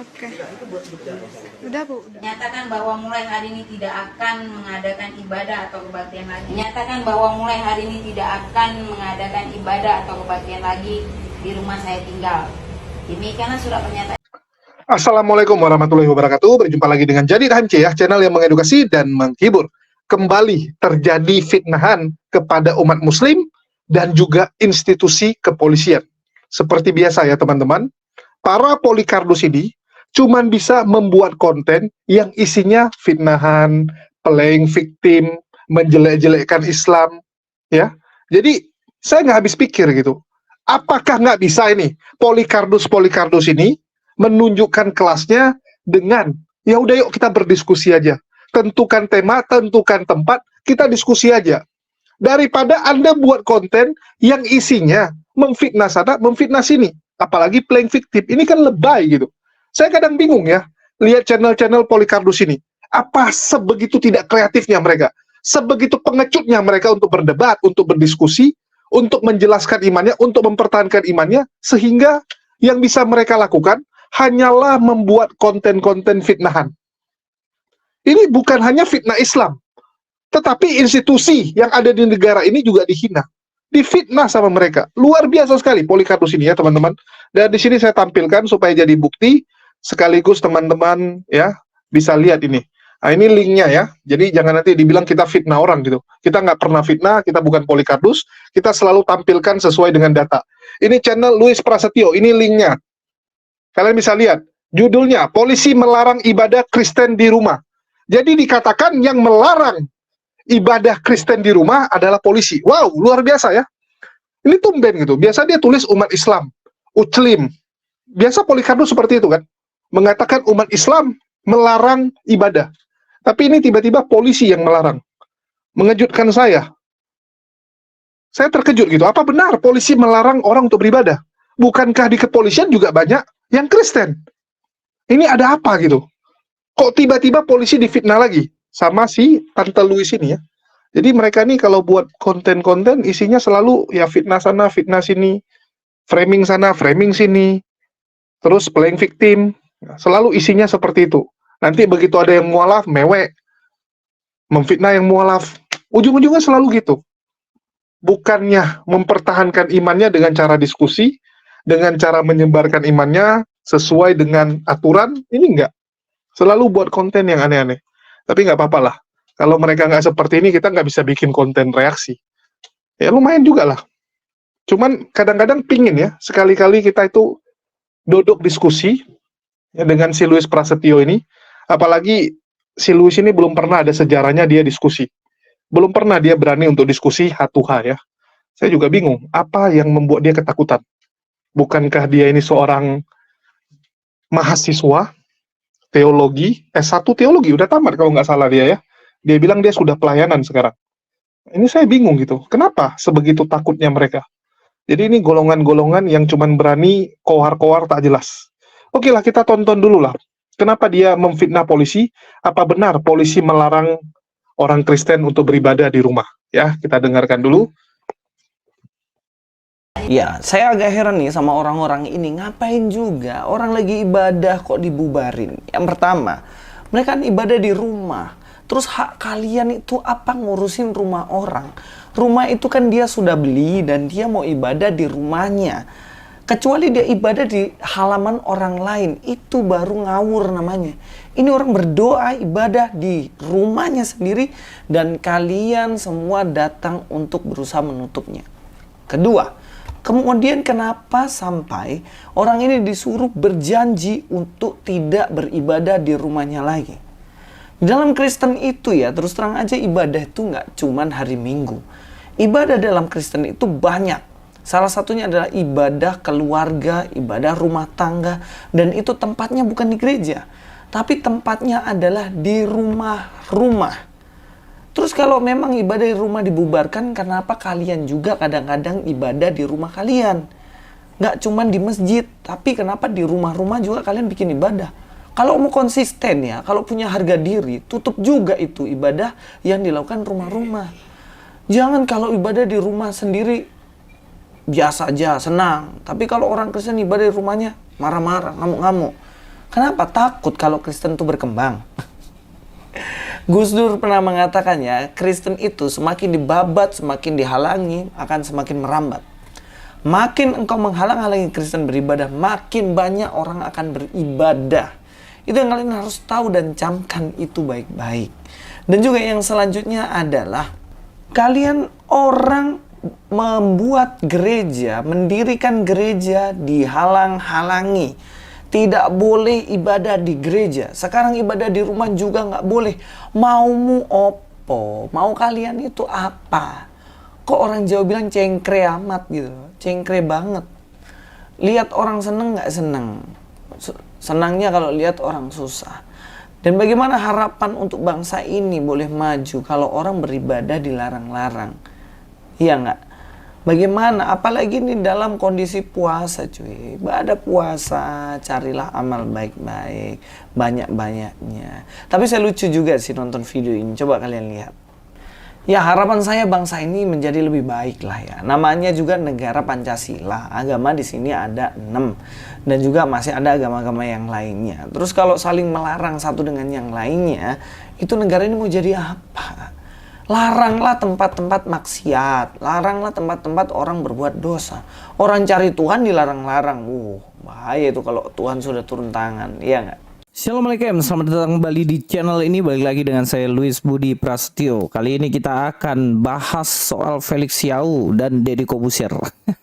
Oke. Udah, Bu. Udah. Menyatakan bahwa mulai hari ini tidak akan mengadakan ibadah atau kebaktian lagi. Menyatakan bahwa mulai hari ini tidak akan mengadakan ibadah atau kebaktian lagi di rumah saya tinggal. Demikianlah surat pernyataan. Assalamualaikum warahmatullahi wabarakatuh. Berjumpa lagi dengan Jadi HMC ya, channel yang mengedukasi dan menghibur. Kembali terjadi fitnahan kepada umat muslim dan juga institusi kepolisian. Seperti biasa ya teman-teman, para polikardus ini cuman bisa membuat konten yang isinya fitnahan, playing victim, menjelek-jelekkan Islam, ya. Jadi saya nggak habis pikir gitu. Apakah nggak bisa ini polikardus ini menunjukkan kelasnya dengan ya udah yuk kita berdiskusi aja. Tentukan tema, tentukan tempat, kita diskusi aja. Daripada Anda buat konten yang isinya memfitnah sana, memfitnah sini. Apalagi playing victim. Ini kan lebay gitu. Saya kadang bingung ya, lihat channel-channel polikardus ini. Apa sebegitu tidak kreatifnya mereka? Sebegitu pengecutnya mereka untuk berdebat, untuk berdiskusi, untuk menjelaskan imannya, untuk mempertahankan imannya, sehingga yang bisa mereka lakukan hanyalah membuat konten-konten fitnahan. Ini bukan hanya fitnah Islam, tetapi institusi yang ada di negara ini juga dihina, difitnah sama mereka. Luar biasa sekali polikardus ini ya teman-teman. Dan di sini saya tampilkan supaya jadi bukti, sekaligus teman-teman ya bisa lihat ini. Nah, ini linknya ya. Jadi jangan nanti dibilang kita fitnah orang gitu. Kita nggak pernah fitnah, kita bukan polikardus, kita selalu tampilkan sesuai dengan data. Ini channel Luis Prasetyo, ini linknya. Kalian bisa lihat, judulnya, Polisi Melarang Ibadah Kristen di Rumah. Jadi dikatakan yang melarang ibadah Kristen di rumah adalah polisi. Wow, luar biasa ya. Ini tumben gitu. Biasa dia tulis umat Islam, Uclim. Biasa polikardus seperti itu kan. Mengatakan umat Islam melarang ibadah. Tapi ini tiba-tiba polisi yang melarang. Mengejutkan saya. Saya terkejut gitu. Apa benar polisi melarang orang untuk beribadah? Bukankah di kepolisian juga banyak yang Kristen? Ini ada apa gitu? Kok tiba-tiba polisi difitnah lagi? Sama si Tante Louis ini ya. Jadi mereka nih kalau buat konten-konten isinya selalu ya fitnah sana, fitnah sini, framing sana, framing sini, terus playing victim, selalu isinya seperti itu. Nanti begitu ada yang mualaf, mewek, memfitnah yang mualaf, ujung-ujungnya selalu gitu. Bukannya mempertahankan imannya dengan cara diskusi, dengan cara menyebarkan imannya sesuai dengan aturan, ini enggak. Selalu buat konten yang aneh-aneh. Tapi nggak apa-apa lah. Kalau mereka nggak seperti ini, kita nggak bisa bikin konten reaksi. Ya lumayan juga lah. Cuman kadang-kadang pingin ya, sekali-kali kita itu duduk diskusi ya, dengan si Luis Prasetyo ini. Apalagi si Luis ini belum pernah ada sejarahnya dia diskusi. Belum pernah dia berani untuk diskusi hatuha ya. Saya juga bingung, apa yang membuat dia ketakutan? Bukankah dia ini seorang mahasiswa teologi, S1 teologi, udah tamat kalau nggak salah dia ya. Dia bilang dia sudah pelayanan sekarang. Ini saya bingung gitu. Kenapa sebegitu takutnya mereka? Jadi ini golongan-golongan yang cuman berani kohar-kohar tak jelas. Oke lah, kita tonton dulu lah. Kenapa dia memfitnah polisi? Apa benar polisi melarang orang Kristen untuk beribadah di rumah? Ya, kita dengarkan dulu. Ya, saya agak heran nih sama orang-orang ini. Ngapain juga orang lagi ibadah kok dibubarin? Yang pertama, mereka kan ibadah di rumah. Terus hak kalian itu apa ngurusin rumah orang? Rumah itu kan dia sudah beli dan dia mau ibadah di rumahnya. Kecuali dia ibadah di halaman orang lain, itu baru ngawur namanya. Ini orang berdoa ibadah di rumahnya sendiri dan kalian semua datang untuk berusaha menutupnya. Kedua, kemudian kenapa sampai orang ini disuruh berjanji untuk tidak beribadah di rumahnya lagi? Dalam Kristen itu ya, terus terang aja ibadah itu nggak cuman hari Minggu. Ibadah dalam Kristen itu banyak. Salah satunya adalah ibadah keluarga, ibadah rumah tangga. Dan itu tempatnya bukan di gereja. Tapi tempatnya adalah di rumah-rumah. Terus kalau memang ibadah di rumah dibubarkan, kenapa kalian juga kadang-kadang ibadah di rumah kalian? Nggak cuma di masjid, tapi kenapa di rumah-rumah juga kalian bikin ibadah? Kalau mau konsisten ya, kalau punya harga diri, tutup juga itu ibadah yang dilakukan rumah-rumah. Jangan kalau ibadah di rumah sendiri, biasa aja, senang. Tapi kalau orang Kristen ibadah di rumahnya, marah-marah, ngamuk-ngamuk. Kenapa? Takut kalau Kristen itu berkembang. Gus Dur pernah mengatakan ya, Kristen itu semakin dibabat, semakin dihalangi, akan semakin merambat. Makin engkau menghalang-halangi Kristen beribadah, makin banyak orang akan beribadah. Itu yang kalian harus tahu dan camkan itu baik-baik. Dan juga yang selanjutnya adalah, kalian orang membuat gereja, mendirikan gereja dihalang-halangi. Tidak boleh ibadah di gereja. Sekarang ibadah di rumah juga nggak boleh. Maumu opo? Mau kalian itu apa? Kok orang Jawa bilang cengkre amat gitu. Cengkre banget. Lihat orang seneng nggak seneng. Senangnya kalau lihat orang susah. Dan bagaimana harapan untuk bangsa ini boleh maju kalau orang beribadah dilarang-larang? Iya nggak? Bagaimana? Apalagi ini dalam kondisi puasa cuy. Ibadah puasa, carilah amal baik-baik, banyak-banyaknya. Tapi saya lucu juga sih nonton video ini. Coba kalian lihat. Ya harapan saya bangsa ini menjadi lebih baik lah ya. Namanya juga negara Pancasila. Agama di sini ada 6. Dan juga masih ada agama-agama yang lainnya. Terus kalau saling melarang satu dengan yang lainnya, itu negara ini mau jadi apa? Laranglah tempat-tempat maksiat, laranglah tempat-tempat orang berbuat dosa. Orang cari Tuhan dilarang-larang. Bahaya itu kalau Tuhan sudah turun tangan, iya nggak? Assalamualaikum, selamat datang kembali di channel ini. Balik lagi dengan saya Luis Budi Prasetyo. Kali ini kita akan bahas soal Felix Xiao dan Deddy Corbuzier.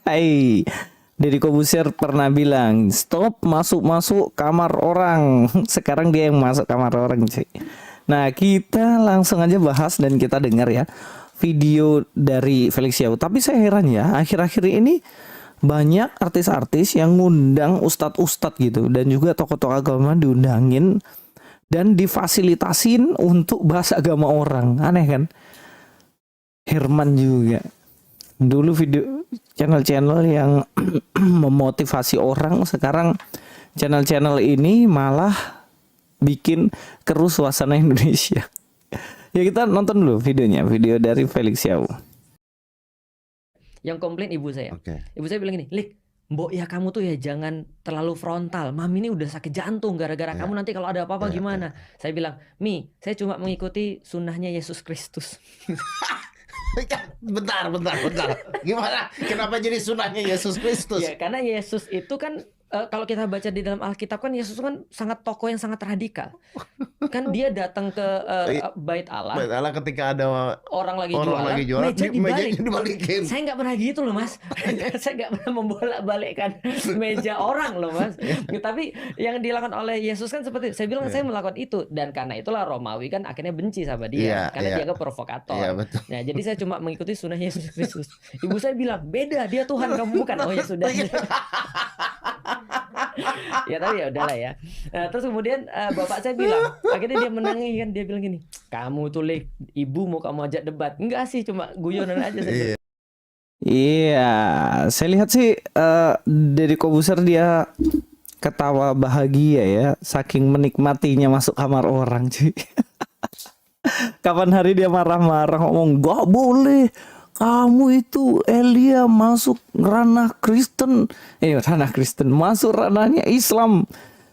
Hai, Deddy Corbuzier pernah bilang, stop masuk-masuk kamar orang. Sekarang dia yang masuk kamar orang sih. Nah, kita langsung aja bahas dan kita dengar ya video dari Felix Xiao. Tapi saya heran ya, akhir-akhir ini banyak artis-artis yang ngundang ustadz-ustadz gitu. Dan juga tokoh-tokoh agama diundangin dan difasilitasin untuk bahas agama orang. Aneh kan? Herman juga. Dulu video channel-channel yang memotivasi orang, sekarang channel-channel ini malah bikin keruh suasana Indonesia. Ya kita nonton dulu videonya, video dari Felix Xiao. Yang komplain ibu saya. Oke. Ibu saya bilang gini, Lik, Mbok ya kamu tuh ya jangan terlalu frontal. Mami ini udah sakit jantung gara-gara Ya. kamu, nanti kalau ada apa-apa Ya, gimana? Saya bilang, Mi, saya cuma mengikuti sunnahnya Yesus Kristus. Bentar. Gimana? Kenapa jadi sunahnya Yesus Kristus? Ya karena Yesus itu kan kalau kita baca di dalam Alkitab kan Yesus kan sangat tokoh yang sangat radikal. Kan dia datang ke bait Allah. Bait Allah ketika ada Orang lagi jualan, meja dibalik. dibalikin. Saya nggak pernah gitu loh mas. Saya nggak pernah membolak-balikkan meja orang loh mas. Tapi yang dilakukan oleh Yesus kan seperti saya bilang, saya melakukan itu, dan karena itulah Romawi kan akhirnya benci sama dia karena dia provokator. Iya, betul. Nah jadi saya cuma mengikuti sunnah Yesus Kristus. Ibu saya bilang, beda, dia Tuhan kamu bukan. Oh ya sudah. Ya tapi ya udahlah ya. Nah, terus kemudian bapak saya bilang, akhirnya dia menangis kan, dia bilang gini, kamu tuh Lik, ibu mau kamu ajak debat? Enggak sih, cuma guyonan aja saya. Iya, saya lihat sih Deddy Corbuzier dia ketawa bahagia ya, saking menikmatinya masuk kamar orang cuy. Kapan hari dia marah-marah ngomong, gak boleh kamu itu Elia masuk ranah Kristen, masuk ranahnya Islam.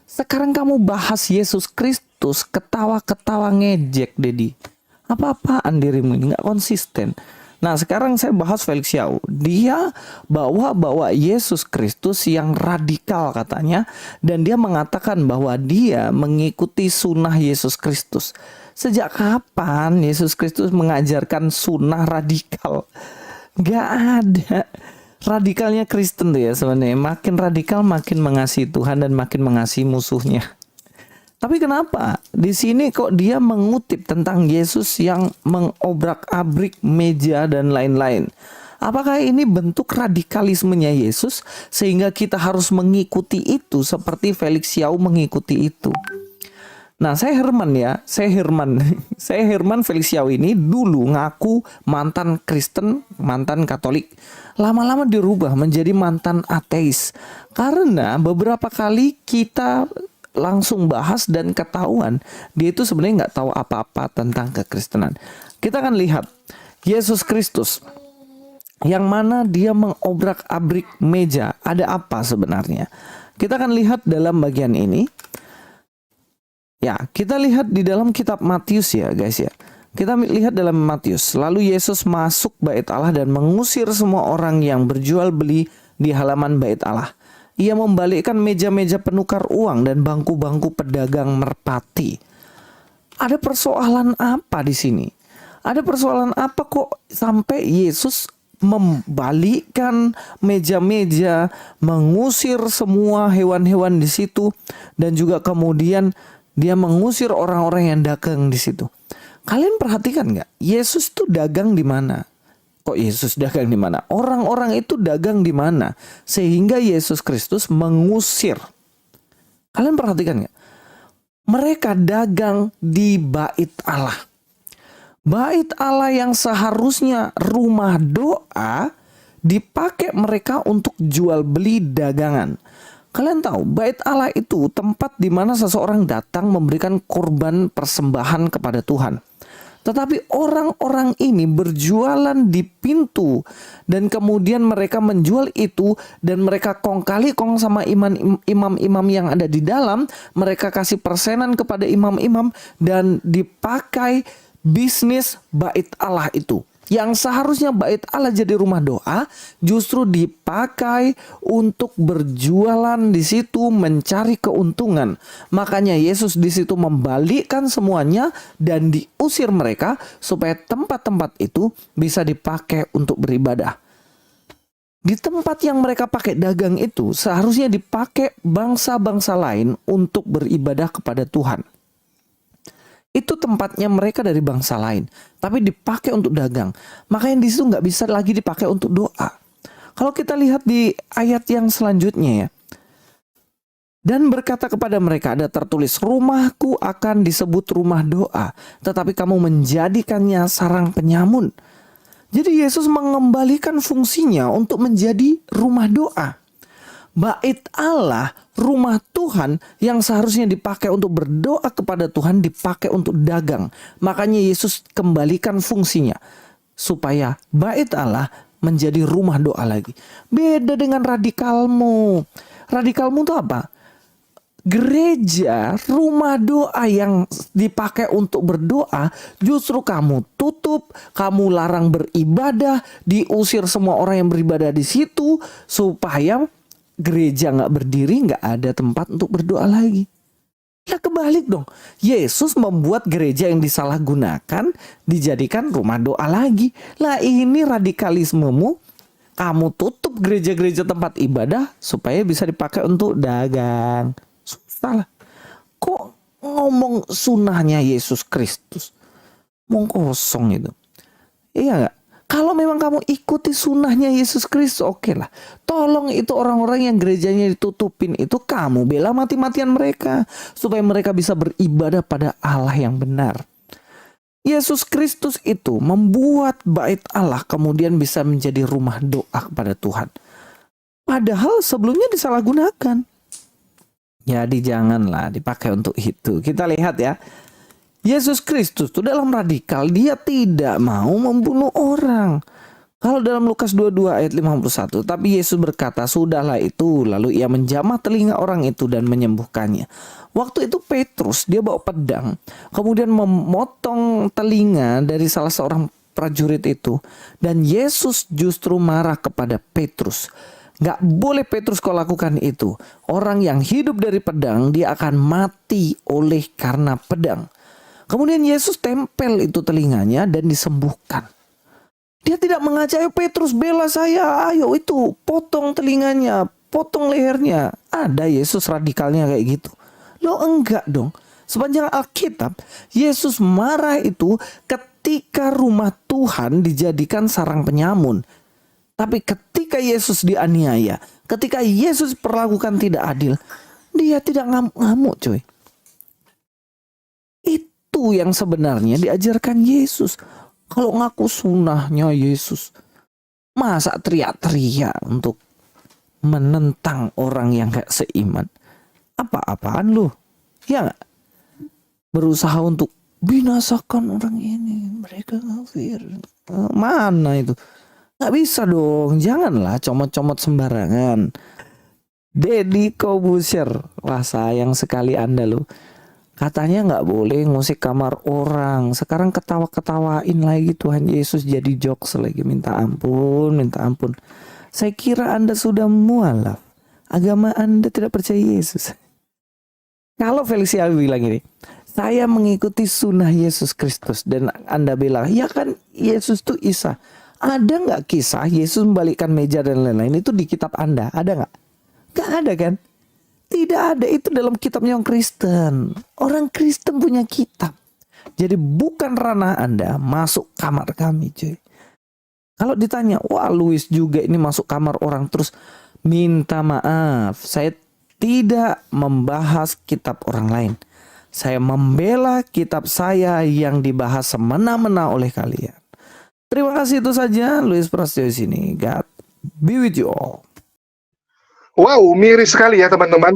Sekarang kamu bahas Yesus Kristus, ketawa-ketawa ngejek Dedi. Apa-apaan dirimu ini, nggak konsisten. Nah sekarang saya bahas Felix Xiao. Dia bawa Yesus Kristus yang radikal katanya, dan dia mengatakan bahwa dia mengikuti sunnah Yesus Kristus. Sejak kapan Yesus Kristus mengajarkan sunnah radikal? Gak ada. Radikalnya Kristen tuh ya sebenarnya. Makin radikal makin mengasihi Tuhan dan makin mengasihi musuhnya. Tapi kenapa di sini kok dia mengutip tentang Yesus yang mengobrak-abrik meja dan lain-lain? Apakah ini bentuk radikalismenya Yesus sehingga kita harus mengikuti itu seperti Felix Xiao mengikuti itu? Nah, saya Herman Felix Xiao ini dulu ngaku mantan Kristen, mantan Katolik. Lama-lama dirubah menjadi mantan ateis. Karena beberapa kali kita langsung bahas dan ketahuan dia itu sebenarnya nggak tahu apa-apa tentang kekristenan. Kita akan lihat Yesus Kristus yang mana dia mengobrak-abrik meja. Ada apa sebenarnya? Kita akan lihat dalam bagian ini. Ya, kita lihat di dalam kitab Matius ya guys ya. Kita lihat dalam Matius. Lalu Yesus masuk bait Allah dan mengusir semua orang yang berjual beli di halaman bait Allah. Ia membalikkan meja-meja penukar uang dan bangku-bangku pedagang merpati. Ada persoalan apa di sini? Ada persoalan apa kok sampai Yesus membalikkan meja-meja, mengusir semua hewan-hewan di situ, dan juga kemudian dia mengusir orang-orang yang dagang di situ. Kalian perhatikan nggak? Yesus tuh dagang di mana? Kok Yesus dagang di mana? Orang-orang itu dagang di mana? Sehingga Yesus Kristus mengusir. Kalian perhatikan nggak? Mereka dagang di bait Allah. Bait Allah yang seharusnya rumah doa dipakai mereka untuk jual beli dagangan. Kalian tahu, bait Allah itu tempat di mana seseorang datang memberikan korban persembahan kepada Tuhan. Tetapi orang-orang ini berjualan di pintu dan kemudian mereka menjual itu dan mereka kong kali kong sama imam-imam yang ada di dalam. Mereka kasih persenan kepada imam-imam dan dipakai bisnis bait Allah itu. Yang seharusnya bait Allah jadi rumah doa justru dipakai untuk berjualan di situ, mencari keuntungan. Makanya Yesus di situ membalikkan semuanya dan diusir mereka supaya tempat-tempat itu bisa dipakai untuk beribadah. Di tempat yang mereka pakai dagang itu seharusnya dipakai bangsa-bangsa lain untuk beribadah kepada Tuhan. Itu tempatnya mereka dari bangsa lain, tapi dipakai untuk dagang. Makanya di situ nggak bisa lagi dipakai untuk doa. Kalau kita lihat di ayat yang selanjutnya ya, dan berkata kepada mereka, ada tertulis, rumahku akan disebut rumah doa, tetapi kamu menjadikannya sarang penyamun. Jadi Yesus mengembalikan fungsinya untuk menjadi rumah doa. Bait Allah, rumah Tuhan yang seharusnya dipakai untuk berdoa kepada Tuhan, dipakai untuk dagang. Makanya Yesus kembalikan fungsinya supaya bait Allah menjadi rumah doa lagi. Beda dengan radikalmu. Radikalmu itu apa? Gereja, rumah doa yang dipakai untuk berdoa, justru kamu tutup, kamu larang beribadah, diusir semua orang yang beribadah di situ supaya gereja nggak berdiri, nggak ada tempat untuk berdoa lagi. Ya kebalik dong. Yesus membuat gereja yang disalahgunakan dijadikan rumah doa lagi. Lah ini radikalismemu. Kamu tutup gereja-gereja tempat ibadah supaya bisa dipakai untuk dagang. Susah lah. Kok ngomong sunnahnya Yesus Kristus? Ngomong kosong itu. Iya nggak? Kalau memang kamu ikuti sunnahnya Yesus Kristus, oke lah. Tolong itu orang-orang yang gerejanya ditutupin itu, kamu bela mati-matian mereka supaya mereka bisa beribadah pada Allah yang benar. Yesus Kristus itu membuat bait Allah kemudian bisa menjadi rumah doa kepada Tuhan. Padahal sebelumnya disalahgunakan. Jadi janganlah dipakai untuk itu. Kita lihat ya. Yesus Kristus itu dalam radikal, dia tidak mau membunuh orang. Kalau dalam Lukas 22 ayat 51, tapi Yesus berkata, sudahlah itu. Lalu ia menjamah telinga orang itu dan menyembuhkannya. Waktu itu Petrus, dia bawa pedang, kemudian memotong telinga dari salah seorang prajurit itu. Dan Yesus justru marah kepada Petrus. Gak boleh Petrus kau lakukan itu. Orang yang hidup dari pedang, dia akan mati oleh karena pedang. Kemudian Yesus tempel itu telinganya dan disembuhkan. Dia tidak mengajak, ayo Petrus bela saya, ayo itu potong telinganya, potong lehernya. Ada Yesus radikalnya kayak gitu. Lo enggak dong. Sepanjang Alkitab, Yesus marah itu ketika rumah Tuhan dijadikan sarang penyamun. Tapi ketika Yesus dianiaya, ketika Yesus perlakukan tidak adil, dia tidak ngamuk-ngamuk coy. Itu yang sebenarnya diajarkan Yesus. Kalau ngaku sunnahnya Yesus, masa teriak-teriak untuk menentang orang yang gak seiman? Apa-apaan lu? Ya gak? Berusaha untuk binasakan orang ini, mereka kafir. Mana itu? Gak bisa dong, janganlah comot-comot sembarangan. Deddy Kobusier, wah sayang sekali Anda lu. Katanya nggak boleh ngusik kamar orang. Sekarang ketawa-ketawain lagi Tuhan Yesus jadi jokes lagi. Minta ampun, minta ampun. Saya kira Anda sudah mualaf. Agama Anda tidak percaya Yesus. Kalau Felicia bilang ini, saya mengikuti sunnah Yesus Kristus. Dan Anda bilang, ya kan Yesus tuh Isa. Ada nggak kisah Yesus membalikkan meja dan lain-lain itu di kitab Anda? Ada nggak? Nggak ada kan? Tidak ada, itu dalam kitabnya orang Kristen. Orang Kristen punya kitab. Jadi bukan ranah Anda masuk kamar kami, cuy. Kalau ditanya, wah Louis juga ini masuk kamar orang terus minta maaf. Saya tidak membahas kitab orang lain. Saya membela kitab saya yang dibahas semena-mena oleh kalian. Terima kasih, itu saja Louis Prasetyo di sini. God be with you all. Wow, miris sekali ya teman-teman.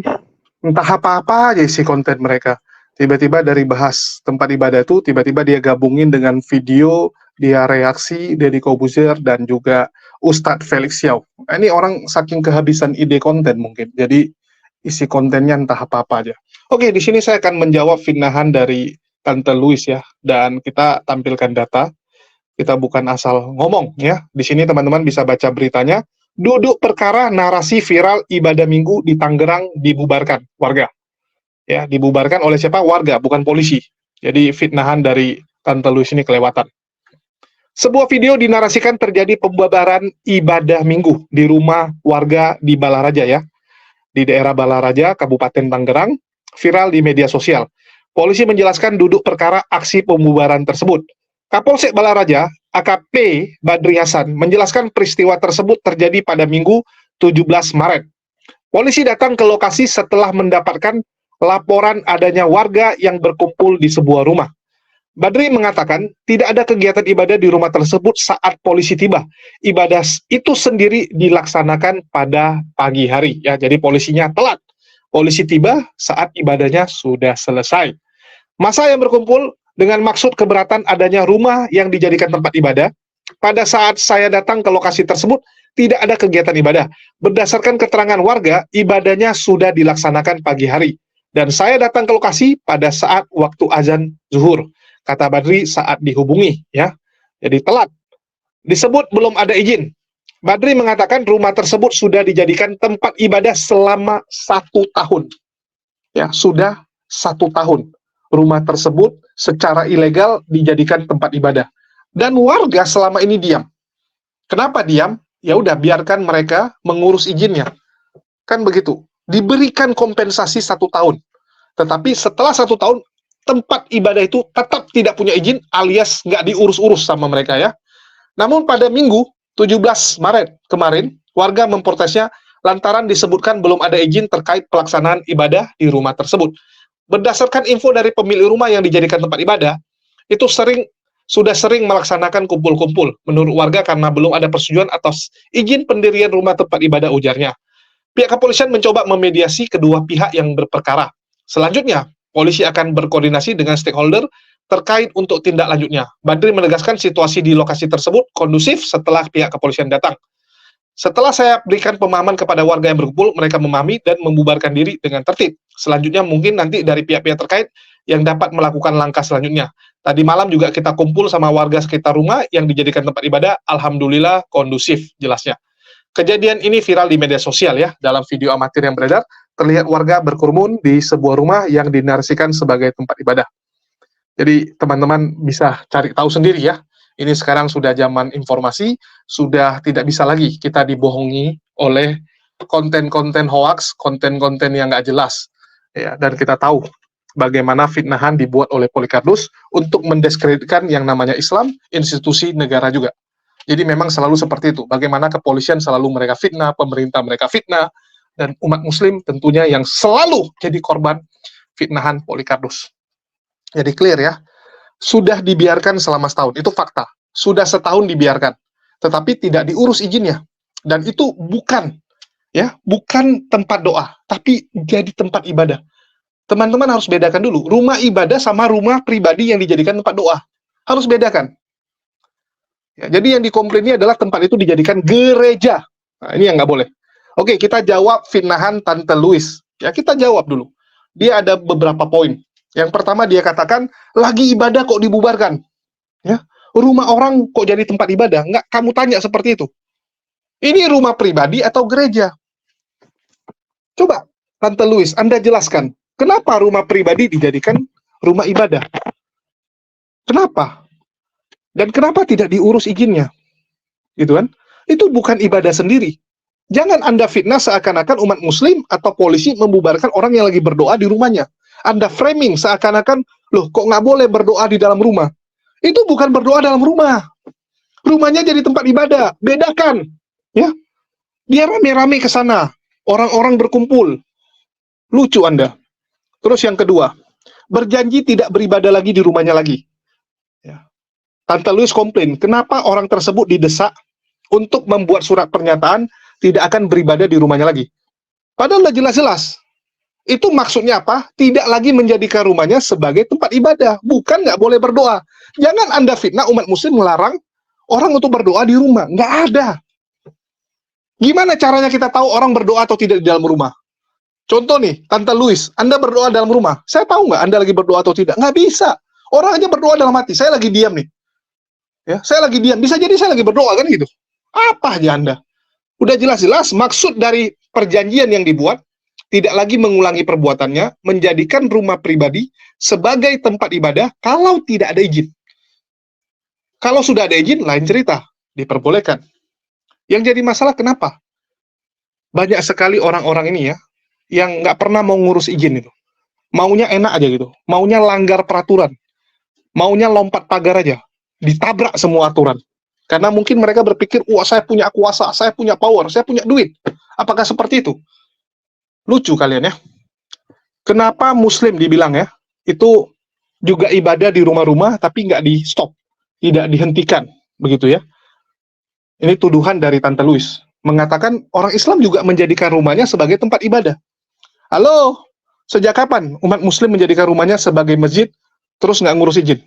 Entah apa-apa aja isi konten mereka. Tiba-tiba dari bahas tempat ibadah itu, tiba-tiba dia gabungin dengan video, dia reaksi Deddy Corbuzier dan juga Ustadz Felix Xiao. Ini orang saking kehabisan ide konten mungkin. Jadi isi kontennya entah apa-apa aja. Oke, di sini saya akan menjawab fitnahan dari Tante Louis ya. Dan kita tampilkan data. Kita bukan asal ngomong ya. Di sini teman-teman bisa baca beritanya. Duduk perkara narasi viral ibadah minggu di Tangerang dibubarkan warga. Ya, dibubarkan oleh siapa? Warga, bukan polisi. Jadi fitnahan dari Tante Louis ini kelewatan. Sebuah video dinarasikan terjadi pembubaran ibadah minggu di rumah warga di Balaraja ya. Di daerah Balaraja, Kabupaten Tangerang, viral di media sosial. Polisi menjelaskan duduk perkara aksi pembubaran tersebut. Kapolsek Balaraja, AKP Badri Hasan, menjelaskan peristiwa tersebut terjadi pada Minggu 17 Maret. Polisi datang ke lokasi setelah mendapatkan laporan adanya warga yang berkumpul di sebuah rumah. Badri mengatakan tidak ada kegiatan ibadah di rumah tersebut saat polisi tiba. Ibadah itu sendiri dilaksanakan pada pagi hari. Ya, jadi polisinya telat. Polisi tiba saat ibadahnya sudah selesai. Massa yang berkumpul dengan maksud keberatan adanya rumah yang dijadikan tempat ibadah. Pada saat saya datang ke lokasi tersebut, tidak ada kegiatan ibadah. Berdasarkan keterangan warga, ibadahnya sudah dilaksanakan pagi hari. Dan saya datang ke lokasi pada saat waktu azan zuhur, kata Badri saat dihubungi. Ya, jadi telat. Disebut belum ada izin. Badri mengatakan rumah tersebut sudah dijadikan tempat ibadah selama 1 tahun. Ya, sudah 1 tahun. Rumah tersebut secara ilegal dijadikan tempat ibadah. Dan warga selama ini diam. Kenapa diam? Ya udah, biarkan mereka mengurus izinnya. Kan begitu. Diberikan kompensasi 1 tahun. Tetapi setelah 1 tahun, tempat ibadah itu tetap tidak punya izin alias nggak diurus-urus sama mereka ya. Namun pada Minggu 17 Maret kemarin, warga memprotesnya lantaran disebutkan belum ada izin terkait pelaksanaan ibadah di rumah tersebut. Berdasarkan info dari pemilik rumah yang dijadikan tempat ibadah, itu sudah sering melaksanakan kumpul-kumpul. Menurut warga karena belum ada persetujuan atas izin pendirian rumah tempat ibadah, ujarnya. Pihak kepolisian mencoba memediasi kedua pihak yang berperkara. Selanjutnya, polisi akan berkoordinasi dengan stakeholder terkait untuk tindak lanjutnya. Badri menegaskan situasi di lokasi tersebut kondusif setelah pihak kepolisian datang. Setelah saya berikan pemahaman kepada warga yang berkumpul, mereka memahami dan membubarkan diri dengan tertib. Selanjutnya mungkin nanti dari pihak-pihak terkait yang dapat melakukan langkah selanjutnya. Tadi malam juga kita kumpul sama warga sekitar rumah yang dijadikan tempat ibadah. Alhamdulillah kondusif, jelasnya. Kejadian ini viral di media sosial ya. Dalam video amatir yang beredar, terlihat warga berkerumun di sebuah rumah yang dinarasikan sebagai tempat ibadah. Jadi teman-teman bisa cari tahu sendiri ya. Ini sekarang sudah zaman informasi, sudah tidak bisa lagi kita dibohongi oleh konten-konten hoax, konten-konten yang nggak jelas. Ya, dan kita tahu bagaimana fitnahan dibuat oleh Polikarpus untuk mendiskreditkan yang namanya Islam, institusi negara juga. Jadi memang selalu seperti itu. Bagaimana kepolisian selalu mereka fitnah, pemerintah mereka fitnah, dan umat muslim tentunya yang selalu jadi korban fitnahan Polikarpus. Jadi clear ya. Sudah dibiarkan selama setahun, itu fakta. Sudah setahun dibiarkan, tetapi tidak diurus izinnya. Dan itu bukan tempat doa, tapi jadi tempat ibadah. Teman-teman harus bedakan dulu, rumah ibadah sama rumah pribadi yang dijadikan tempat doa. Harus bedakan. Ya, jadi yang dikomplaini adalah tempat itu dijadikan gereja. Nah, ini yang nggak boleh. Oke, kita jawab fitnahan Tante Louis. Ya, kita jawab dulu. Dia ada beberapa poin. Yang pertama dia katakan, lagi ibadah kok dibubarkan. Ya, rumah orang kok jadi tempat ibadah? Nggak, kamu tanya seperti itu. Ini rumah pribadi atau gereja? Coba, Tante Louis, Anda jelaskan, kenapa rumah pribadi dijadikan rumah ibadah? Kenapa? Dan kenapa tidak diurus izinnya? Gitu kan? Itu bukan ibadah sendiri. Jangan Anda fitnah seakan-akan umat muslim atau polisi membubarkan orang yang lagi berdoa di rumahnya. Anda framing seakan-akan, loh kok nggak boleh berdoa di dalam rumah? Itu bukan berdoa dalam rumah. Rumahnya jadi tempat ibadah. Bedakan. Ya, dia rame-rame ke sana. Orang-orang berkumpul. Lucu Anda. Terus yang kedua, berjanji tidak beribadah lagi di rumahnya lagi. Ya. Tante Louis komplain, kenapa orang tersebut didesak untuk membuat surat pernyataan tidak akan beribadah di rumahnya lagi. Padahal udah jelas-jelas. Itu maksudnya apa? Tidak lagi menjadikan rumahnya sebagai tempat ibadah. Bukan nggak boleh berdoa. Jangan Anda fitnah umat muslim melarang orang untuk berdoa di rumah. Nggak ada. Gimana caranya kita tahu orang berdoa atau tidak di dalam rumah? Contoh nih, Tante Louis, Anda berdoa dalam rumah. Saya tahu nggak Anda lagi berdoa atau tidak? Nggak bisa. Orang aja berdoa dalam hati. Saya lagi diam nih. Ya, saya lagi diam. Bisa jadi saya lagi berdoa kan gitu. Apa aja Anda? Udah jelas-jelas maksud dari perjanjian yang dibuat tidak lagi mengulangi perbuatannya, menjadikan rumah pribadi sebagai tempat ibadah kalau tidak ada izin. Kalau sudah ada izin, lain cerita, diperbolehkan. Yang jadi masalah kenapa? Banyak sekali orang-orang ini ya, yang nggak pernah mau ngurus izin itu. Maunya enak aja gitu, maunya langgar peraturan, maunya lompat pagar aja, ditabrak semua aturan. Karena mungkin mereka berpikir, wah saya punya kuasa, saya punya power, saya punya duit. Apakah seperti itu? Lucu kalian ya. Kenapa Muslim dibilang ya, itu juga ibadah di rumah-rumah, tapi nggak di stop, tidak dihentikan, begitu ya. Ini tuduhan dari Tante Louis, mengatakan orang Islam juga menjadikan rumahnya sebagai tempat ibadah. Halo, sejak kapan umat Muslim menjadikan rumahnya sebagai masjid, terus nggak ngurus izin?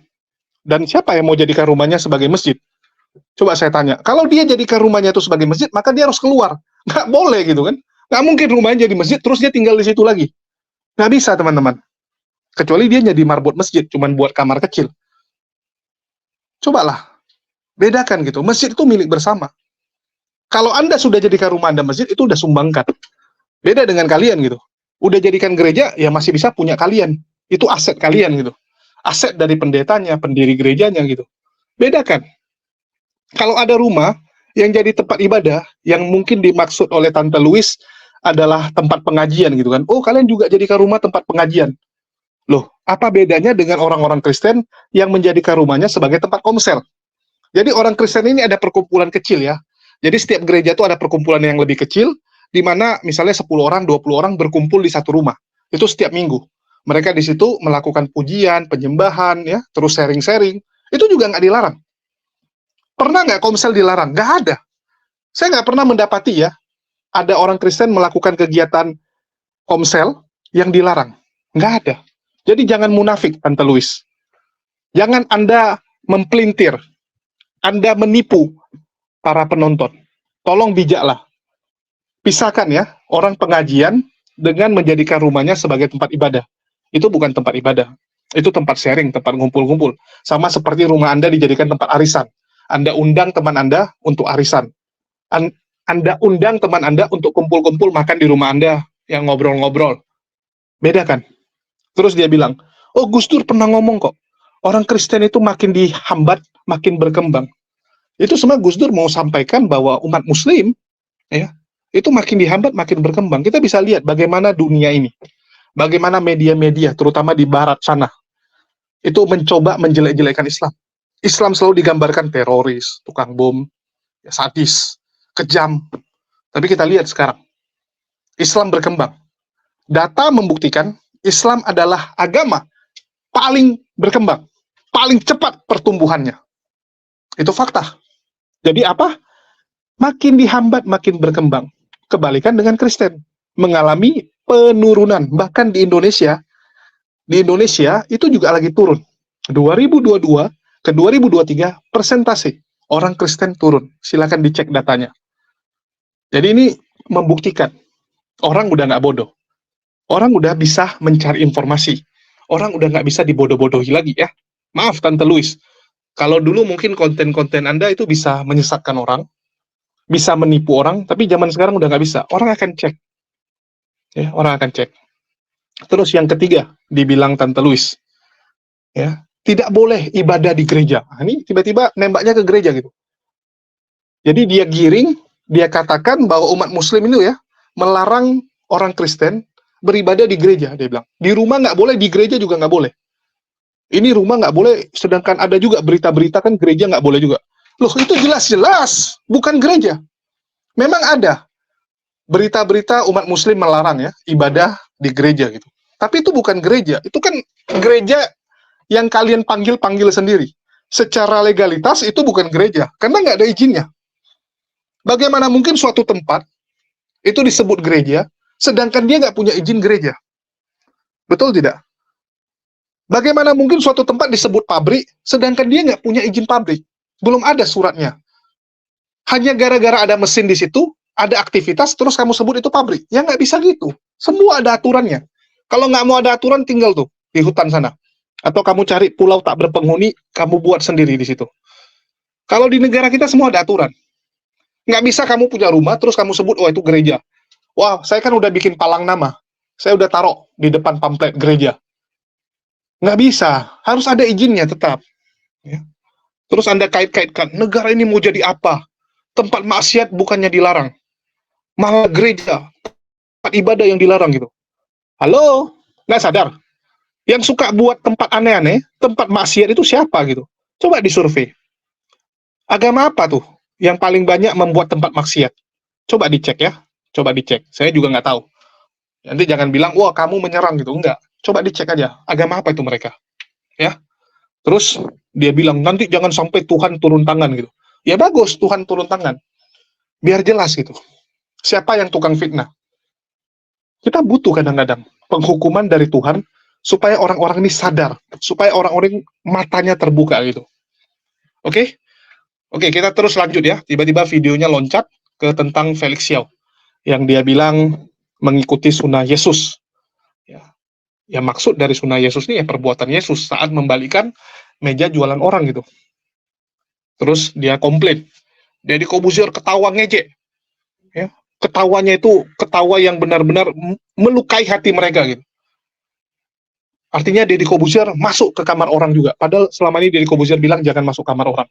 Dan siapa yang mau jadikan rumahnya sebagai masjid? Coba saya tanya, kalau dia jadikan rumahnya itu sebagai masjid, maka dia harus keluar. Nggak boleh gitu kan. Nggak mungkin rumahnya jadi masjid, terus dia tinggal di situ lagi. Nggak bisa, teman-teman. Kecuali dia jadi marbot masjid, cuman buat kamar kecil. Cobalah, bedakan gitu. Masjid itu milik bersama. Kalau Anda sudah jadikan rumah Anda masjid, itu udah sumbangkan. Beda dengan kalian gitu. Udah jadikan gereja, ya masih bisa punya kalian. Itu aset kalian gitu. Aset dari pendetanya, pendiri gerejanya gitu. Bedakan. Kalau ada rumah yang jadi tempat ibadah, yang mungkin dimaksud oleh Tante Louis adalah tempat pengajian gitu kan. Oh, kalian juga jadikan rumah tempat pengajian. Loh, apa bedanya dengan orang-orang Kristen yang menjadikan rumahnya sebagai tempat komsel? Jadi orang Kristen ini ada perkumpulan kecil ya. Jadi setiap gereja itu ada perkumpulan yang lebih kecil, di mana misalnya 10 orang, 20 orang berkumpul di satu rumah. Itu setiap minggu. Mereka di situ melakukan pujian, penyembahan, ya, terus sharing-sharing. Itu juga nggak dilarang. Pernah nggak komsel dilarang? Nggak ada. Saya nggak pernah mendapati ya, ada orang Kristen melakukan kegiatan komsel yang dilarang. Nggak ada. Jadi jangan munafik, Tante Louis. Jangan Anda mempelintir. Anda menipu para penonton. Tolong bijaklah. Pisahkan ya, orang pengajian dengan menjadikan rumahnya sebagai tempat ibadah. Itu bukan tempat ibadah. Itu tempat sharing, tempat ngumpul-ngumpul. Sama seperti rumah Anda dijadikan tempat arisan. Anda undang teman Anda untuk arisan. Anda undang teman Anda untuk kumpul-kumpul makan di rumah Anda yang ngobrol-ngobrol. Beda kan? Terus dia bilang, oh Gus Dur pernah ngomong kok, orang Kristen itu makin dihambat, makin berkembang. Itu sebenarnya Gus Dur mau sampaikan bahwa umat Muslim, ya, itu makin dihambat, makin berkembang. Kita bisa lihat bagaimana dunia ini, bagaimana media-media, terutama di barat sana, itu mencoba menjelek-jelekan Islam. Islam selalu digambarkan teroris, tukang bom, ya, sadis, kejam. Tapi kita lihat sekarang, Islam berkembang. Data membuktikan Islam adalah agama paling berkembang, paling cepat pertumbuhannya. Itu fakta. Jadi apa? Makin dihambat, makin berkembang. Kebalikan dengan Kristen, mengalami penurunan. Bahkan di Indonesia itu juga lagi turun. 2022 ke 2023 persentase orang Kristen turun. Silakan dicek datanya. Jadi ini membuktikan orang udah nggak bodoh. Orang udah bisa mencari informasi. Orang udah nggak bisa dibodoh-bodohi lagi ya. Maaf Tante Louis, kalau dulu mungkin konten-konten Anda itu bisa menyesatkan orang, bisa menipu orang, tapi zaman sekarang udah nggak bisa. Orang akan cek, ya, orang akan cek. Terus yang ketiga, dibilang Tante Louis, ya, tidak boleh ibadah di gereja. Nah, ini tiba-tiba nembaknya ke gereja gitu. Jadi dia giring, dia katakan bahwa umat Muslim itu ya melarang orang Kristen beribadah di gereja. Dia bilang di rumah nggak boleh, di gereja juga nggak boleh. Ini rumah nggak boleh, sedangkan ada juga berita-berita kan gereja nggak boleh juga. Loh, itu jelas-jelas bukan gereja. Memang ada berita-berita umat Muslim melarang ya ibadah di gereja gitu. Tapi itu bukan gereja, itu kan gereja yang kalian panggil sendiri. Secara legalitas itu bukan gereja, karena nggak ada izinnya. Bagaimana mungkin suatu tempat itu disebut gereja, sedangkan dia nggak punya izin gereja? Betul tidak? Bagaimana mungkin suatu tempat disebut pabrik, sedangkan dia nggak punya izin pabrik? Belum ada suratnya. Hanya gara-gara ada mesin di situ, ada aktivitas, terus kamu sebut itu pabrik. Ya nggak bisa gitu. Semua ada aturannya. Kalau nggak mau ada aturan, tinggal tuh di hutan sana. Atau kamu cari pulau tak berpenghuni, kamu buat sendiri di situ. Kalau di negara kita semua ada aturan. Nggak bisa kamu punya rumah, terus kamu sebut, oh itu gereja. Wah, saya kan udah bikin palang nama. Saya udah taruh di depan pamflet gereja. Nggak bisa. Harus ada izinnya tetap. Ya. Terus Anda kait-kaitkan, negara ini mau jadi apa? Tempat maksiat bukannya dilarang. Malah gereja, tempat ibadah yang dilarang gitu. Halo? Nggak sadar? Yang suka buat tempat aneh-aneh, tempat maksiat itu siapa gitu? Coba disurvei. Agama apa tuh yang paling banyak membuat tempat maksiat? Coba dicek ya. Coba dicek. Saya juga nggak tahu. Nanti jangan bilang, wah kamu menyerang gitu. Enggak. Coba dicek aja. Agama apa itu mereka? Ya. Terus dia bilang, nanti jangan sampai Tuhan turun tangan gitu. Ya bagus, Tuhan turun tangan. Biar jelas gitu. Siapa yang tukang fitnah? Kita butuh kadang-kadang penghukuman dari Tuhan supaya orang-orang ini sadar. Supaya orang-orang matanya terbuka gitu. Oke? Oke, kita terus lanjut ya. Tiba-tiba videonya loncat ke tentang Felix Xiao. Yang dia bilang mengikuti sunnah Yesus. Ya maksud dari sunnah Yesus ini ya perbuatan Yesus saat membalikan meja jualan orang gitu. Terus dia komplain. Deddy Corbuzier ketawa ngejek. Ya, ketawanya itu ketawa yang benar-benar melukai hati mereka gitu. Artinya Deddy Corbuzier masuk ke kamar orang juga. Padahal selama ini Deddy Corbuzier bilang jangan masuk kamar orang.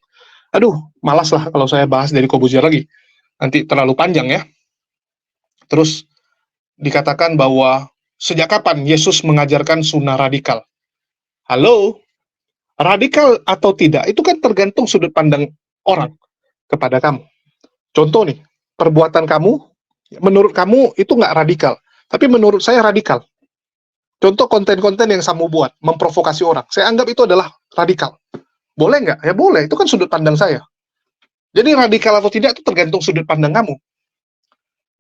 Aduh, malas lah kalau saya bahas Deddy Corbuzier lagi. Nanti terlalu panjang ya. Terus dikatakan bahwa sejak kapan Yesus mengajarkan sunnah radikal? Halo? Radikal atau tidak, itu kan tergantung sudut pandang orang kepada kamu. Contoh nih, perbuatan kamu, menurut kamu itu nggak radikal. Tapi menurut saya radikal. Contoh konten-konten yang kamu buat, memprovokasi orang. Saya anggap itu adalah radikal. Boleh nggak? Ya boleh, itu kan sudut pandang saya. Jadi radikal atau tidak itu tergantung sudut pandang kamu.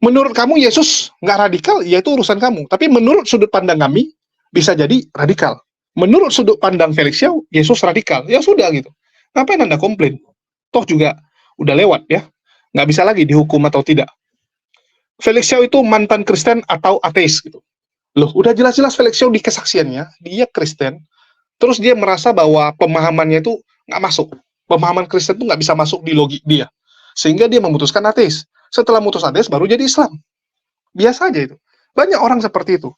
Menurut kamu Yesus nggak radikal, ya itu urusan kamu. Tapi menurut sudut pandang kami, bisa jadi radikal. Menurut sudut pandang Felix Xiao, Yesus radikal. Ya sudah gitu. Ngapain Anda komplain? Toh juga udah lewat ya. Nggak bisa lagi dihukum atau tidak. Felix Xiao itu mantan Kristen atau ateis gitu. Loh, udah jelas-jelas Felix Xiao di kesaksiannya, dia Kristen. Terus dia merasa bahwa pemahamannya itu nggak masuk. Pemahaman Kristen itu nggak bisa masuk di logik dia. Sehingga dia memutuskan ateis. Setelah mutus ateis baru jadi Islam. Biasa aja itu. Banyak orang seperti itu.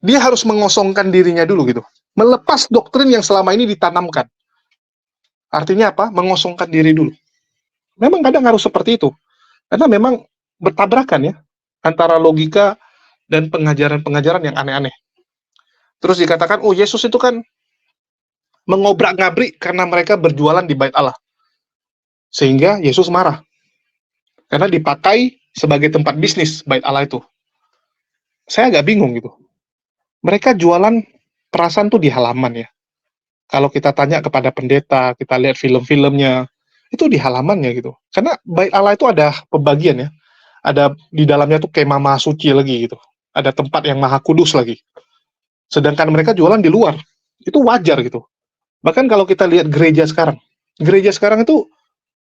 Dia harus mengosongkan dirinya dulu gitu. Melepas doktrin yang selama ini ditanamkan. Artinya apa? Mengosongkan diri dulu. Memang kadang harus seperti itu. Karena memang bertabrakan ya. Antara logika dan pengajaran-pengajaran yang aneh-aneh. Terus dikatakan, oh Yesus itu kan mengobrak-ngabrik karena mereka berjualan di bait Allah. Sehingga Yesus marah. Karena dipakai sebagai tempat bisnis bait Allah itu. Saya agak bingung gitu. Mereka jualan perasaan tuh di halaman ya. Kalau kita tanya kepada pendeta, kita lihat film-filmnya, itu di halamannya gitu. Karena bait Allah itu ada pembagian ya. Ada di dalamnya tuh kemah maha suci lagi gitu. Ada tempat yang maha kudus lagi. Sedangkan mereka jualan di luar. Itu wajar gitu. Bahkan kalau kita lihat gereja sekarang itu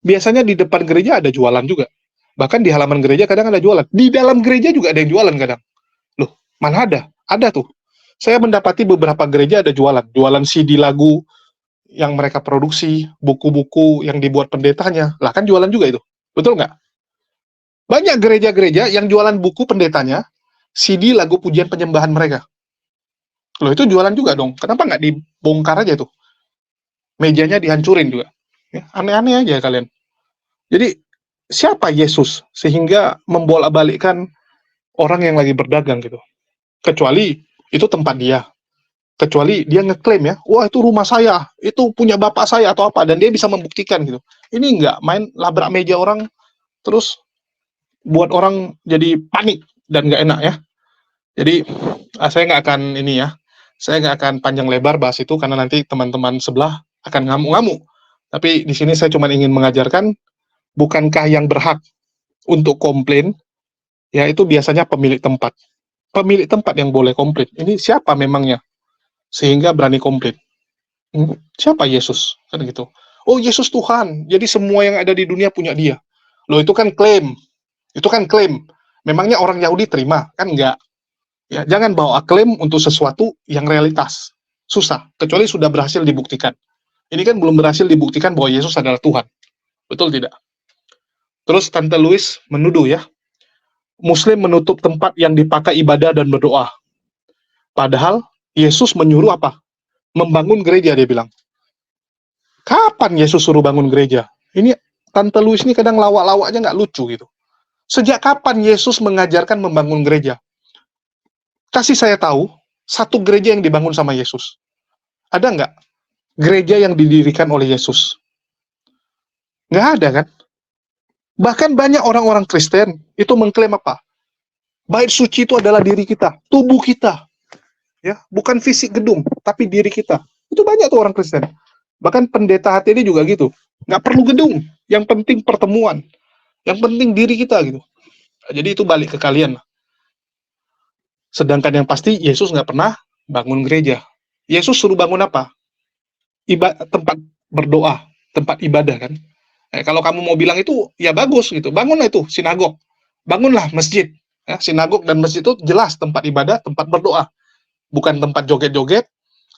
biasanya di depan gereja ada jualan juga. Bahkan di halaman gereja kadang ada jualan. Di dalam gereja juga ada yang jualan kadang. Loh, mana ada? Ada tuh. Saya mendapati beberapa gereja ada jualan CD lagu yang mereka produksi, buku-buku yang dibuat pendetanya, lah kan jualan juga itu, betul nggak? Banyak gereja-gereja yang jualan buku pendetanya, CD lagu pujian penyembahan mereka. Loh itu jualan juga dong, kenapa nggak dibongkar aja tuh? Mejanya dihancurin juga. Ya, aneh-aneh aja kalian. Jadi, siapa Yesus sehingga membolak-balikkan orang yang lagi berdagang gitu? Kecuali itu tempat dia. Kecuali dia ngeklaim ya, wah itu rumah saya, itu punya bapak saya atau apa, dan dia bisa membuktikan gitu. Ini nggak main labrak meja orang, terus buat orang jadi panik dan nggak enak ya. Jadi saya nggak akan ini ya, saya nggak akan panjang lebar bahas itu karena nanti teman-teman sebelah akan ngamuk-ngamuk. Tapi di sini saya cuma ingin mengajarkan, bukankah yang berhak untuk komplain, ya itu biasanya pemilik tempat. Pemilik tempat yang boleh komplain. Ini siapa memangnya? Sehingga berani komplain. Siapa Yesus? Kan gitu. Oh, Yesus Tuhan. Jadi semua yang ada di dunia punya dia. Loh, itu kan klaim. Itu kan klaim. Memangnya orang Yahudi terima? Kan enggak. Ya, jangan bawa klaim untuk sesuatu yang realitas. Susah. Kecuali sudah berhasil dibuktikan. Ini kan belum berhasil dibuktikan bahwa Yesus adalah Tuhan. Betul tidak? Terus Tante Louis menuduh ya, Muslim menutup tempat yang dipakai ibadah dan berdoa. Padahal Yesus menyuruh apa? Membangun gereja, dia bilang. Kapan Yesus suruh bangun gereja? Ini Tante Louis ini kadang lawak-lawak aja nggak lucu gitu. Sejak kapan Yesus mengajarkan membangun gereja? Kasih saya tahu, satu gereja yang dibangun sama Yesus. Ada nggak gereja yang didirikan oleh Yesus? Nggak ada kan? Bahkan banyak orang-orang Kristen itu mengklaim apa? Bait suci itu adalah diri kita, tubuh kita. Ya, bukan fisik gedung, tapi diri kita. Itu banyak tuh orang Kristen. Bahkan pendeta HTD juga gitu. Nggak perlu gedung, yang penting pertemuan. Yang penting diri kita gitu. Jadi itu balik ke kalian. Sedangkan yang pasti Yesus nggak pernah bangun gereja. Yesus suruh bangun apa? Tempat berdoa, tempat ibadah kan. Kalau kamu mau bilang itu, ya bagus gitu. Bangunlah itu sinagog. Bangunlah masjid. Ya, sinagog dan masjid itu jelas tempat ibadah, tempat berdoa. Bukan tempat joget-joget,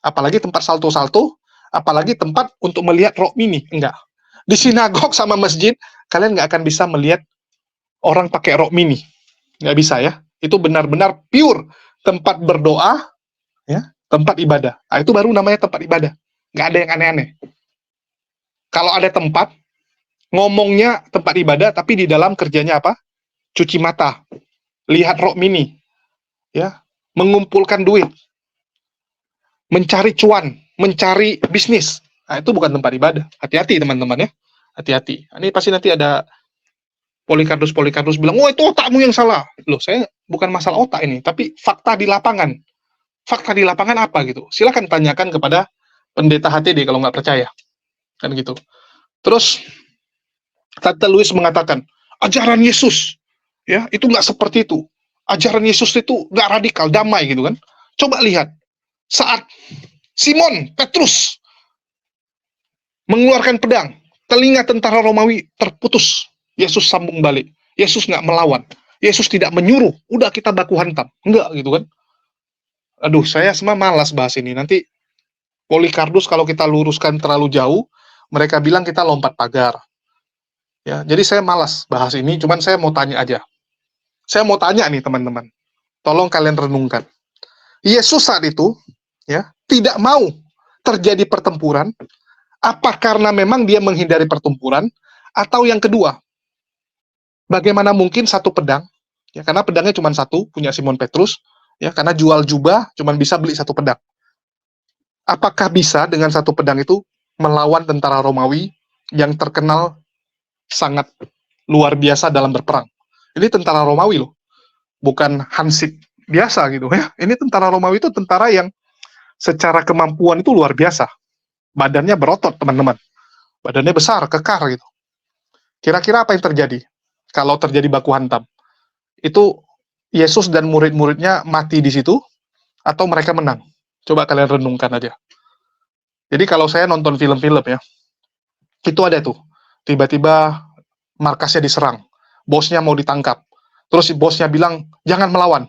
apalagi tempat salto-salto, apalagi tempat untuk melihat rock mini. Enggak. Di sinagog sama masjid, kalian nggak akan bisa melihat orang pakai rock mini. Nggak bisa ya. Itu benar-benar pure tempat berdoa, ya, tempat ibadah. Nah, itu baru namanya tempat ibadah. Nggak ada yang aneh-aneh. Kalau ada tempat, ngomongnya tempat ibadah, tapi di dalam kerjanya apa? Cuci mata, lihat rock mini, ya, mengumpulkan duit, mencari cuan, mencari bisnis. Nah, itu bukan tempat ibadah. Hati-hati teman-teman ya. Hati-hati. Ini pasti nanti ada Polikarpus bilang, oh itu otakmu yang salah. Loh, saya bukan masalah otak ini, tapi fakta di lapangan. Fakta di lapangan apa gitu? Silakan tanyakan kepada pendeta HTD kalau nggak percaya. Kan gitu. Terus, Tante Louis mengatakan, ajaran Yesus, ya itu nggak seperti itu. Ajaran Yesus itu nggak radikal, damai gitu kan. Coba lihat, saat Simon Petrus mengeluarkan pedang, telinga tentara Romawi terputus. Yesus sambung balik. Yesus nggak melawan. Yesus tidak menyuruh, udah kita baku hantam. Enggak gitu kan. Aduh, saya semua malas bahas ini. Nanti Polikarpus kalau kita luruskan terlalu jauh, mereka bilang kita lompat pagar. Ya, jadi saya malas bahas ini, cuman saya mau tanya aja. Saya mau tanya nih teman-teman. Tolong kalian renungkan. Yesus saat itu ya tidak mau terjadi pertempuran, apa karena memang dia menghindari pertempuran, atau yang kedua, bagaimana mungkin satu pedang, ya karena pedangnya cuma satu, punya Simon Petrus, ya karena jual jubah cuma bisa beli satu pedang. Apakah bisa dengan satu pedang itu melawan tentara Romawi yang terkenal sangat luar biasa dalam berperang? Ini tentara Romawi loh, bukan Hansip biasa gitu ya. Ini tentara Romawi itu tentara yang secara kemampuan itu luar biasa. Badannya berotot teman-teman, badannya besar, kekar gitu. Kira-kira apa yang terjadi kalau terjadi baku hantam? Itu Yesus dan murid-muridnya mati di situ atau mereka menang? Coba kalian renungkan aja. Jadi kalau saya nonton film-film ya, itu ada tuh, tiba-tiba markasnya diserang, bosnya mau ditangkap, terus si bosnya bilang, jangan melawan.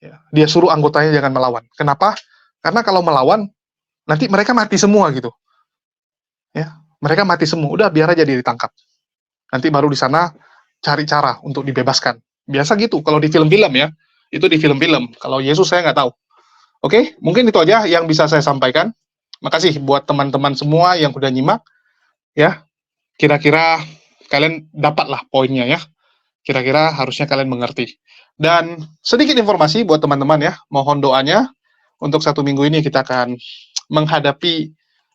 Ya, dia suruh anggotanya jangan melawan. Kenapa? Karena kalau melawan, nanti mereka mati semua gitu. Ya, mereka mati semua. Udah biar aja dia ditangkap. Nanti baru di sana cari cara untuk dibebaskan. Biasa gitu. Kalau di film-film ya, itu di film-film. Kalau Yesus saya nggak tahu. Oke, mungkin itu aja yang bisa saya sampaikan. Makasih buat teman-teman semua yang udah nyimak. Ya, kira-kira kalian dapatlah poinnya ya. Kira-kira harusnya kalian mengerti. Dan sedikit informasi buat teman-teman ya, mohon doanya untuk 1 minggu ini kita akan menghadapi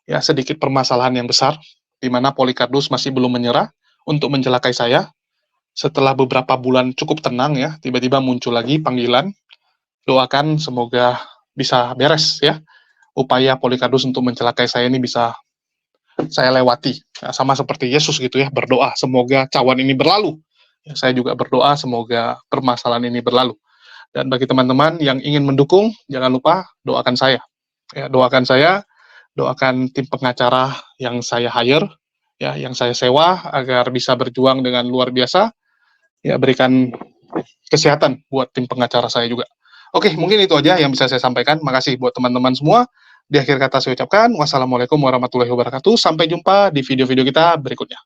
ya sedikit permasalahan yang besar, di mana Polycarpus masih belum menyerah untuk mencelakai saya. Setelah beberapa bulan cukup tenang ya, tiba-tiba muncul lagi panggilan. Doakan semoga bisa beres ya. Upaya Polycarpus untuk mencelakai saya ini bisa saya lewati. Ya, sama seperti Yesus gitu ya, berdoa semoga cawan ini berlalu. Ya, saya juga berdoa semoga permasalahan ini berlalu. Dan bagi teman-teman yang ingin mendukung, jangan lupa doakan saya. Ya, doakan saya, doakan tim pengacara yang saya hire, ya, yang saya sewa agar bisa berjuang dengan luar biasa. Ya, berikan kesehatan buat tim pengacara saya juga. Oke, mungkin itu aja yang bisa saya sampaikan. Makasih buat teman-teman semua. Di akhir kata saya ucapkan, wassalamualaikum warahmatullahi wabarakatuh. Sampai jumpa di video-video kita berikutnya.